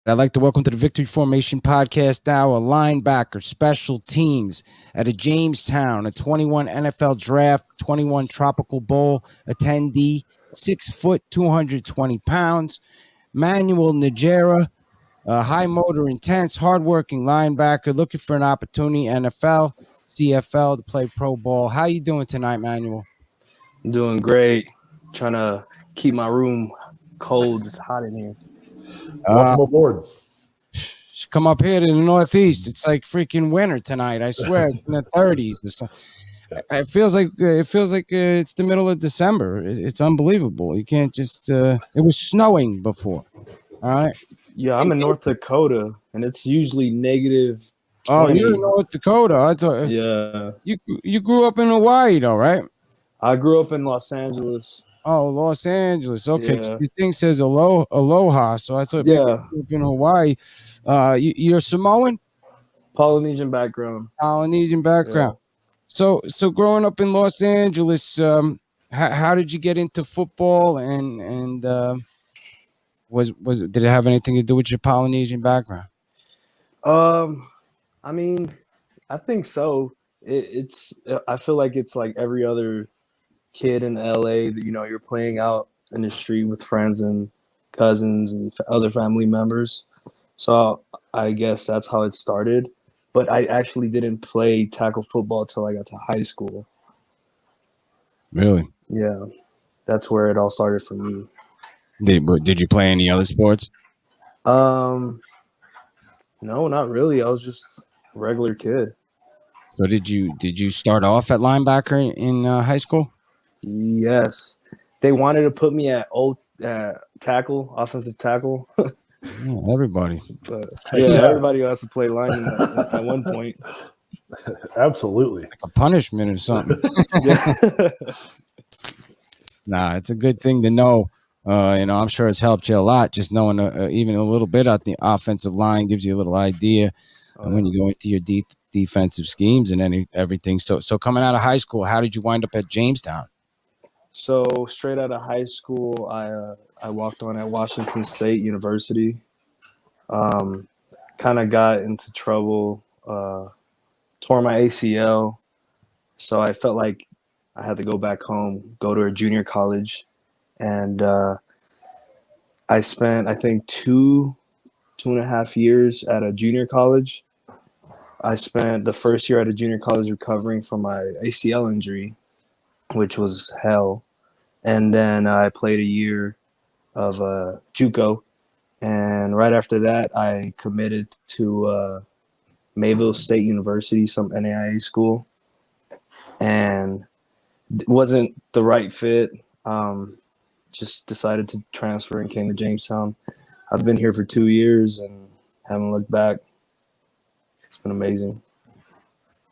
I'd like to welcome to the Victory Formation Podcast now a linebacker, special teams at a Jamestown, a 21 NFL draft, 21 Tropical Bowl attendee, 6 foot, 220 pounds, Manuel Najera, a high motor, intense, hardworking linebacker looking for an opportunity, NFL, CFL to play pro ball. How you doing tonight, Manuel? I'm doing great. Trying to keep my room cold. It's hot in here. Welcome aboard. Come up here to the Northeast. It's like freaking winter tonight. I swear, it's in the 30s. It feels like it's the middle of December. It's unbelievable. You can't just. It was snowing before. All right. Yeah, I'm in North Dakota, and it's usually negative 20. Oh, you're in North Dakota. I thought. Yeah. You grew up in Hawaii, though, right? I grew up in Los Angeles. Oh, Los Angeles. Okay, Yeah. this thing says aloha, so I thought maybe you grew up in Hawaii. You're Samoan? Polynesian background. Polynesian background. Yeah. So growing up in Los Angeles, how did you get into football, and did it have anything to do with your Polynesian background? I mean, I think so. I feel like it's like every other kid in LA that you're playing out in the street with friends and cousins and other family members. So I guess that's how it started. But I actually didn't play tackle football till I got to high school. Really? Yeah, that's where it all started for me. Did you play any other sports? No, not really. I was just a regular kid. So did you start off at linebacker in high school? Yes, they wanted to put me at tackle, offensive tackle. Yeah, everybody. But everybody has to play lineman at one point. Absolutely. Like a punishment or something. Nah, it's a good thing to know. I'm sure it's helped you a lot. Just knowing even a little bit at the offensive line gives you a little idea when you go into your defensive schemes and everything. So coming out of high school, how did you wind up at Jamestown? So straight out of high school, I walked on at Washington State University. Kind of got into trouble, tore my ACL. So I felt like I had to go back home, go to a junior college. And I spent, I think, 2.5 years at a junior college. I spent the first year at a junior college recovering from my ACL injury, which was hell. And then I played a year of Juco. And right after that, I committed to Mayville State University, some NAIA school. And it wasn't the right fit. Just decided to transfer and came to Jamestown. I've been here for 2 years and haven't looked back. It's been amazing.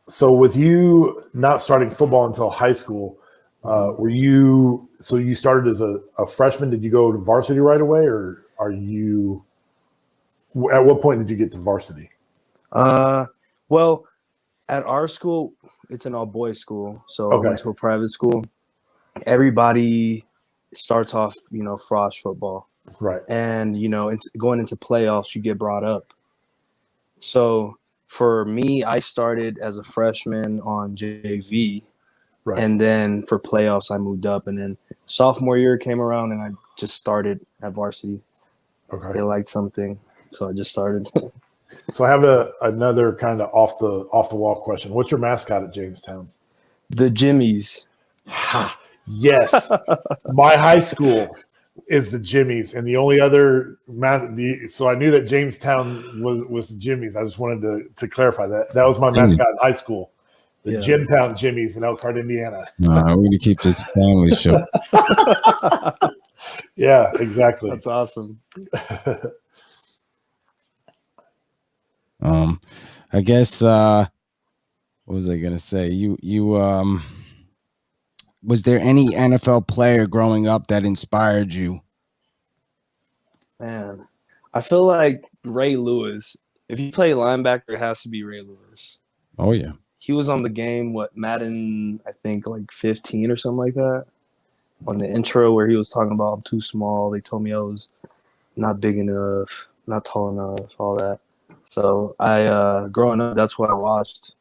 So with you not starting football until high school, you started as a freshman? Did you go to varsity right away, or at what point did you get to varsity? Well, at our school, it's an all-boys school. So I went to a private school. Everybody starts off, frosh football. Right. And, it's going into playoffs, you get brought up. So for me, I started as a freshman on JV. Right. And then for playoffs, I moved up. And then sophomore year came around and I just started at varsity. Okay. They liked something, so I just started. So I have another kind of off the wall question. What's your mascot at Jamestown? The Jimmies. Ha, yes. My high school is the Jimmies, and the only other so I knew that Jamestown was the Jimmies. I just wanted to clarify that. That was my mascot in high school. The Jimtown Jimmies in Elkhart, Indiana. We're going to keep this family show. Yeah, exactly. That's awesome. I guess what was I gonna say? You was there any NFL player growing up that inspired you? Man, I feel like Ray Lewis. If you play linebacker, it has to be Ray Lewis. Oh yeah. He was on the game, Madden, I think like 15 or something like that. On the intro where he was talking about I'm too small. They told me I was not big enough. not tall enough, all that. So I growing up, that's what I watched.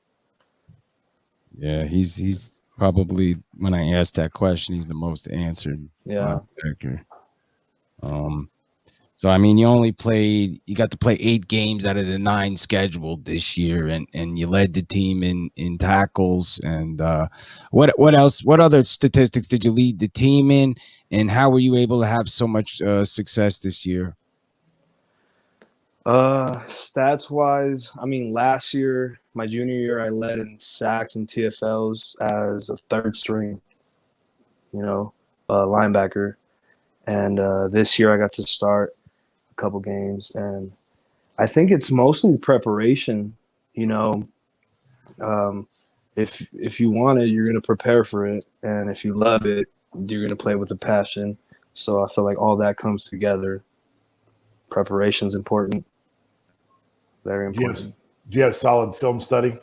Yeah, he's probably, when I asked that question, he's the most answered Yeah. linebacker. So I mean, you got to play 8 games out of the 9 scheduled this year, and you led the team in tackles. And what else? What other statistics did you lead the team in? And how were you able to have so much success this year? Stats wise, I mean, last year, my junior year, I led in sacks and TFLs as a third string, you know, linebacker. And this year, I got to start a couple games, and I think it's mostly preparation. You know, um, if you want it, you're gonna prepare for it, and if you love it, you're gonna play with a passion. So I feel like all that comes together. Preparation's important, very Do you have, important. do you have solid film study?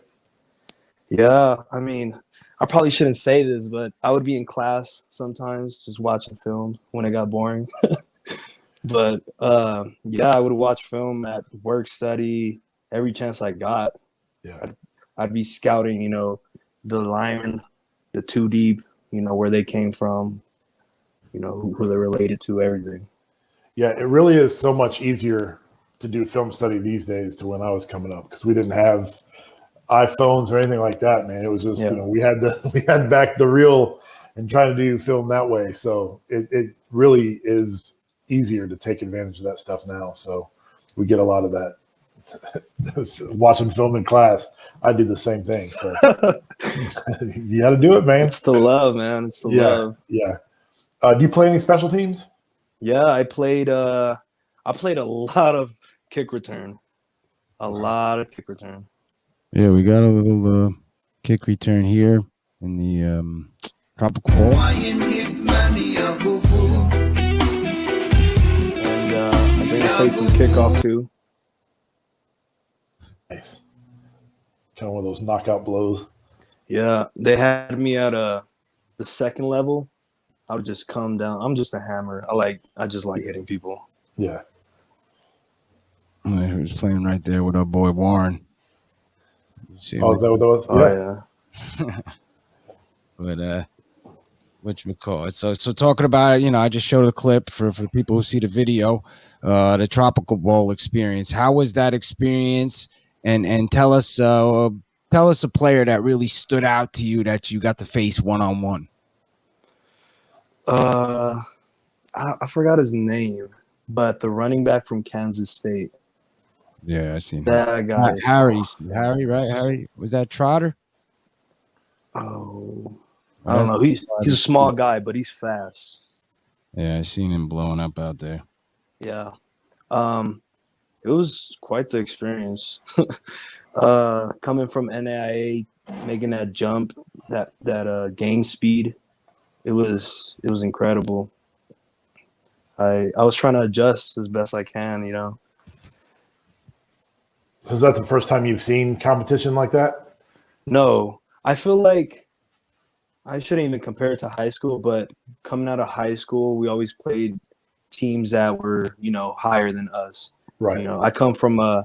Yeah, I mean, I probably shouldn't say this, but I would be in class sometimes just watching film when it got boring. But yeah, I would watch film at work study every chance I got. Yeah. I'd be scouting, the linemen, the two deep, where they came from, who they're related to, everything. Yeah, it really is so much easier to do film study these days to when I was coming up because we didn't have iPhones or anything like that, man. It was just, Yeah. we had back the reel and trying to do film that way. So it really is easier to take advantage of that stuff now. So we get a lot of that. Watching film in class, I did the same thing. So you got to do it, man. It's the love, man. It's the love. Yeah. Do you play any special teams? Yeah, I played a lot of kick return. A lot of kick return. Yeah, we got a little kick return here in the tropical bowl. And I think I played some kickoff too. Nice. Kind of one of those knockout blows. Yeah, they had me at the second level. I would just come down. I'm just a hammer. I just like hitting people. Yeah. Who's playing right there with our boy Warren? Oh, is that what that was? Oh, yeah. But whatchamacallit? So talking about it, I just showed a clip for people who see the video, the Tropical Bowl experience. How was that experience? And tell us a player that really stood out to you that you got to face one-on-one. I forgot his name, but the running back from Kansas State. Yeah, I seen that guy. Harry, right? Harry, was that Trotter? Oh, I don't know. He's a small guy, but he's fast. Yeah, I seen him blowing up out there. Yeah. It was quite the experience. Coming from NAIA, making that jump, that game speed, it was incredible. I was trying to adjust as best I can, Was that the first time you've seen competition like that? No, I feel like I shouldn't even compare it to high school, but coming out of high school, we always played teams that were, higher than us. Right. I come from I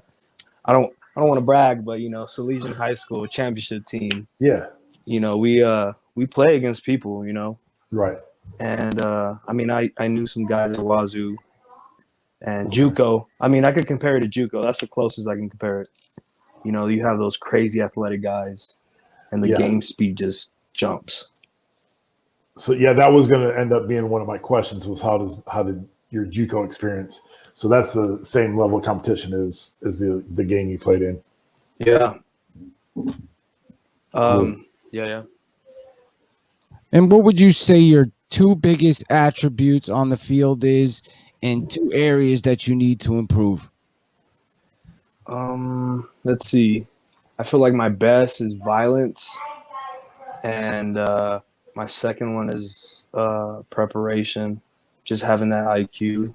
don't want to brag, but Salesian High School championship team. Yeah. We play against people, Right. And I knew some guys at Wazoo and Juco. I mean, I could compare it to Juco. That's the closest I can compare it. You have those crazy athletic guys, and the game speed just jumps. So yeah, that was going to end up being one of my questions was how did your Juco experience? So that's the same level of competition as the game you played in. Yeah. Cool. Yeah. And what would you say your 2 biggest attributes on the field is, and 2 areas that you need to improve? Let's see. I feel like my best is violence, and my second one is preparation, just having that IQ.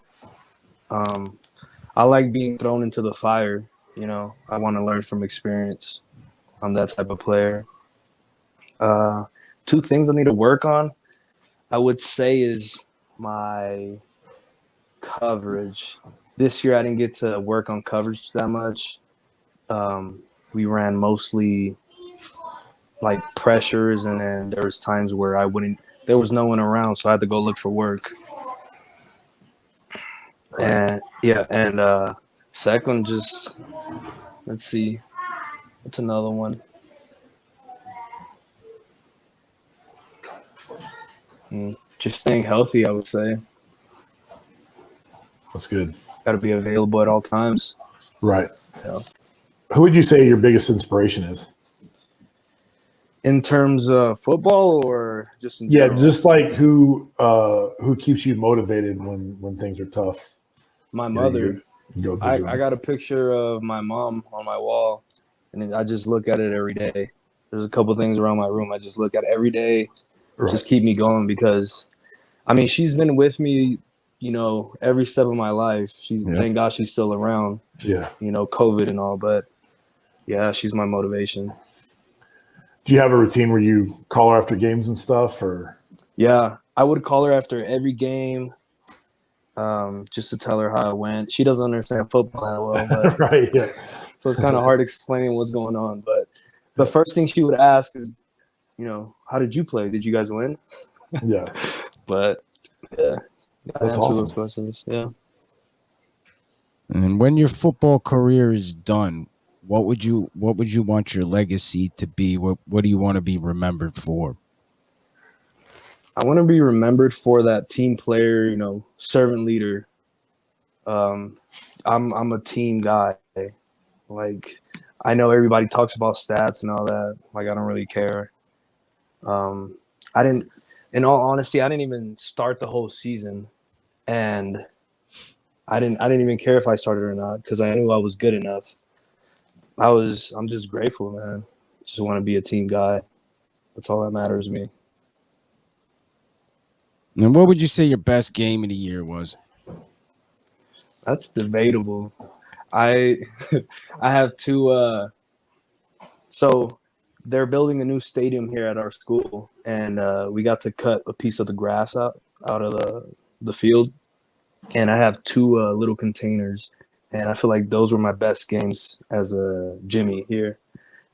I like being thrown into the fire. I want to learn from experience. I'm that type of player. 2 things I need to work on, I would say, is my coverage. this year I didn't get to work on coverage that much. We ran mostly like pressures, and then there was times where there was no one around, so I had to go look for work. And second, just let's see, what's another one? Just staying healthy, I would say. That's good. Got to be available at all times. Right. Yeah. Who would you say your biggest inspiration is? In terms of football, or just in Yeah, general? just like who keeps you motivated when things are tough. My You know, mother. you go through I got a picture of my mom on my wall, and I just look at it every day. There's a couple things around my room I just look at every day, right. just keep me going, because, I mean, she's been with me, you know, every step of my life. Thank God she's still around. Yeah. You know, COVID and all, but yeah, she's my motivation. Do you have a routine where you call her after games and stuff, or? Yeah, I would call her after every game, just to tell her how it went. She doesn't understand football that well, but right, yeah. So it's kind of hard explaining what's going on. But the first thing she would ask is, you know, how did you play? Did you guys win? Yeah. But yeah, That's answer awesome. those questions. Yeah. And when your football career is done, what would you want your legacy to be? What do you want to be remembered for? I want to be remembered for that team player, you know, servant leader. I'm a team guy. Like, I know everybody talks about stats and all that. Like, I don't really care. I didn't, in all honesty, I didn't even start the whole season, and I didn't even care if I started or not, because I knew I was good enough. I'm just grateful, man. Just want to be a team guy. That's all that matters to me. And what would you say your best game of the year was? That's debatable. I I have two. So they're building a new stadium here at our school, and we got to cut a piece of the grass out of the field, and I have two little containers, and I feel like those were my best games as a Jimmy here.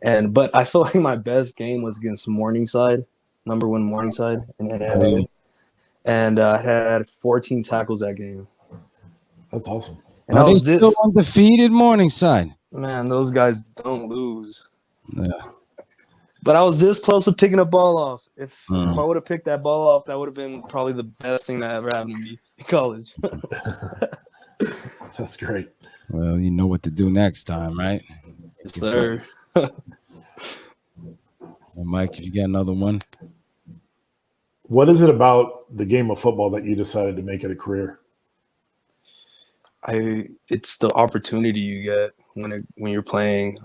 But I feel like my best game was against Morningside, number one Morningside in NAIA, and I had 14 tackles that game. That's awesome. And Are they still undefeated, Morningside? Man, those guys don't lose. Yeah. But I was this close to picking a ball off. If I would have picked that ball off, that would have been probably the best thing that ever happened to me in college. That's great. Well, you know what to do next time, right? Yes, sir. Well, Mike, if you got another one. What is it about the game of football that you decided to make it a career? It's the opportunity you get when you're playing.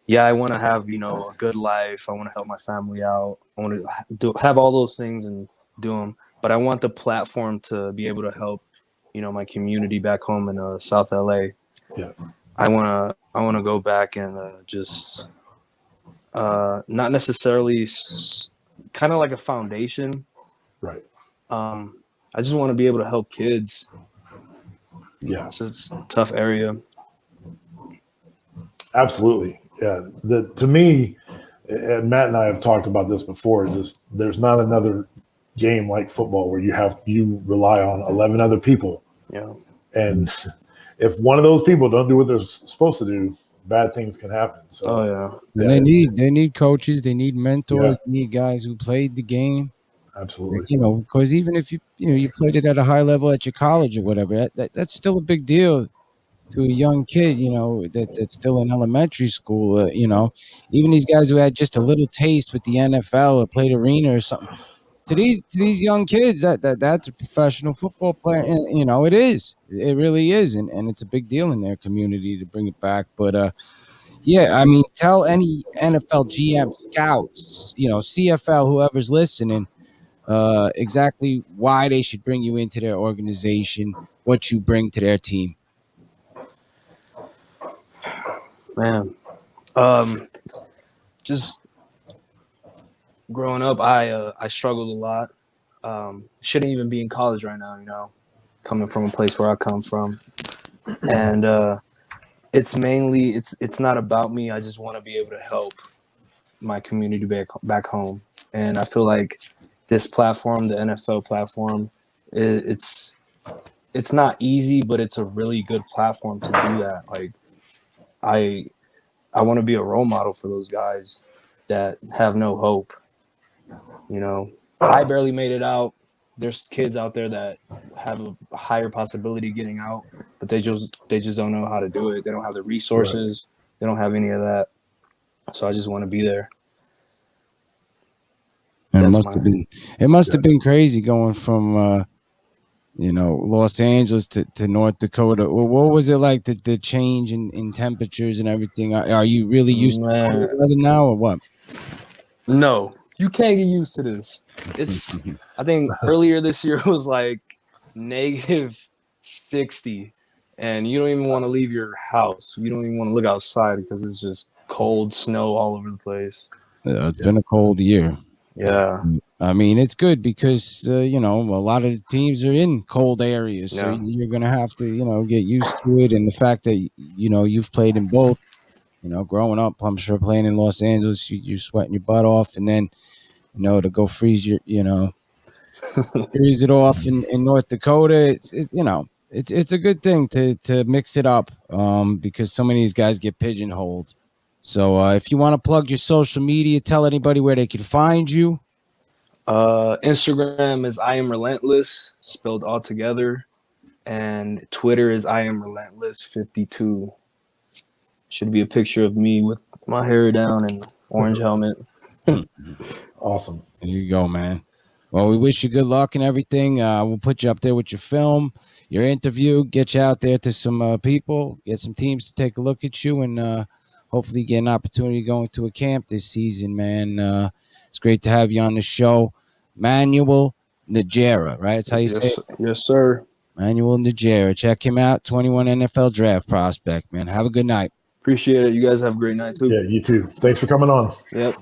Yeah, I want to have, you know, a good life. I want to help my family out. I want to have all those things and do them. But I want the platform to be able to help, you know, my community back home in South LA. Yeah. I want to go back and just not necessarily kind of like a foundation. Right. I just want to be able to help kids. Yeah. It's a tough area. Absolutely. Yeah. To me, and Matt and I have talked about this before, just there's not another game like football where you rely on 11 other people. Yeah. And if one of those people don't do what they're supposed to do, bad things can happen. So And they need coaches, they need mentors, they need guys who played the game. Absolutely. You know, because even if you played it at a high level at your college or whatever, that's still a big deal to a young kid, you know, that's still in elementary school. You know, even these guys who had just a little taste with the NFL or played arena or something. To these young kids, that's a professional football player. And, you know, it really is, and it's a big deal in their community to bring it back. But yeah, I mean, tell any NFL GM, scouts, you know, CFL, whoever's listening, exactly why they should bring you into their organization, what you bring to their team. Man, just growing up, I struggled a lot. Shouldn't even be in college right now, you know. coming from a place where I come from, and it's mainly it's not about me. I just want to be able to help my community back home, and I feel like this platform, the NFL platform, it's not easy, but it's a really good platform to do that. Like I want to be a role model for those guys that have no hope. You know, I barely made it out. There's kids out there that have a higher possibility of getting out, but they just don't know how to do it. They don't have the resources. Right. They don't have any of that. So I just want to be there. And it must have been crazy going from Los Angeles to North Dakota. What was it like, the change in temperatures and everything? Are you really used to the weather now, or what? No, you can't get used to this. It's I think earlier this year it was like -60, and you don't even want to leave your house. You don't even want to look outside because it's just cold snow all over the place. Yeah, it's been a cold year. Yeah. I mean, it's good because, a lot of the teams are in cold areas. So you're going to have to, get used to it. And the fact that, you've played in both, growing up, I'm sure playing in Los Angeles, you're sweating your butt off. And then, to go freeze freeze it off in North Dakota, it's a good thing to mix it up because so many of these guys get pigeonholed. So if you want to plug your social media, tell anybody where they can find you. Instagram is I Am Relentless, spelled all together. And Twitter is I Am Relentless 52. Should be a picture of me with my hair down and orange helmet. Awesome. There you go, man. Well, we wish you good luck and everything. We'll put you up there with your film, your interview, get you out there to some people, get some teams to take a look at you, and hopefully get an opportunity going to a camp this season, man. It's great to have you on the show. Manuel Najera, right? That's how you say it? Yes, sir. Manuel Najera. Check him out. 21 NFL draft prospect, man. Have a good night. Appreciate it. You guys have a great night, too. Yeah, you too. Thanks for coming on. Yep.